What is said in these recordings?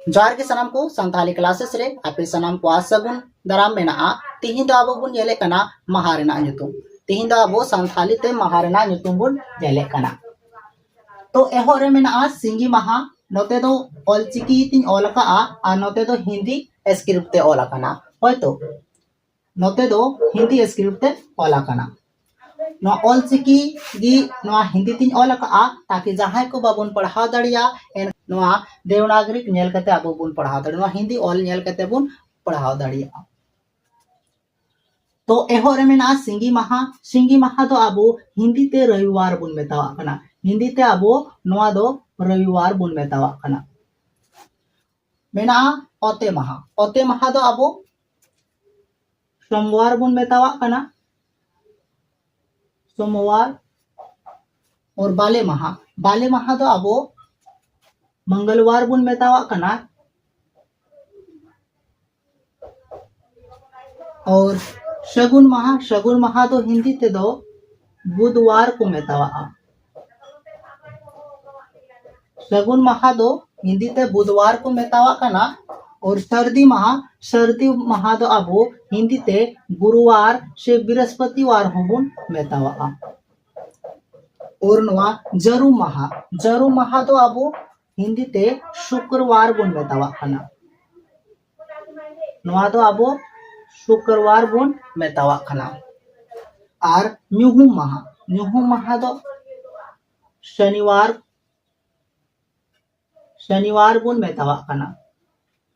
जोहार के सनाम को संताली क्लासेस रे आपे सनाम को आसगुन दराम मेना तिहिं दो आबो बुन जेले कना माहा रेना nyutum तिहिं दो आबो संताली ते माहा रेना nyutum बुन जेले कना तो एहो रे मेना सिंगी माहा नोते दो ऑलचिकी तिन ऑलका आ नोते दो हिंदी स्क्रिप्ट ते ऑला कना होयतो नोते दो हिंदी स्क्रिप्ट ते ऑला कना नोआ ऑलचिकी गी नोआ हिंदी तिन ऑलका ताकि जहां को बाबुन पढ़ा दड़िया एन नोआ देवनागरिक नेल कते आबो बुन पढ़ा दड़िया नोआ हिंदी ऑल नेल कते बुन पढ़ा दड़िया तो एहो रे मेना सिंगी माहा दो आबो हिंदी ते रविवार बुन मेतावा कना हिंदी ते आबो नोआ दो रविवार बुन मेतावा कना मेना ओते माहा दो आबो सोमवार बुन मेतावा कना सोमवार और बाले माहा दो आबो मंगलवार बुन मेतावा कना और शगुन माहा दो हिंदी ते दो बुधवार को मेतावा शगुन माहा दो हिंदी ते बुधवार को मेतावा कना और सर्दी माहा दो आबो हिंदी ते गुरुवार से बृहस्पतिवार होबुन मेतावा और नोआ जरू माहा दो आबो हिंदी ते शुक्रवार बुन मेतावा कना नोआ दो आबो शुक्रवार बुन मेतावा कना और ᱧᱩᱦᱩᱢ माहा दो शनिवार बुन मेतावा कना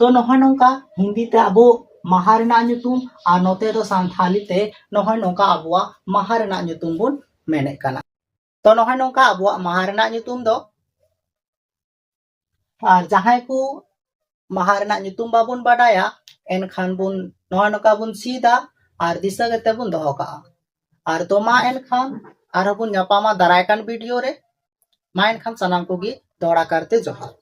तो नोहा नोंका हिंदी ते आबो माहा रेना ᱧᱩᱛᱩᱢ आ नोते दो संथाली ते नोहा नोंका आबोआ माहा रेना ᱧᱩᱛᱩᱢ बुन मेने कना तो नोहा नोंका आबोआ माहा रेना ᱧᱩᱛᱩᱢ दो और जहां को माहा रेना ᱧᱩᱛᱩᱢ बाबुन बाडाया एनखान बुन नोहा नोंका बुन सीदा और दिशा गते बुन दोहो का और तो मा एनखान और बुन ᱧᱟᱯᱟᱢᱟ दारायकान वीडियो रे मा एनखान सनाम को गी दौड़ा करते जोहार।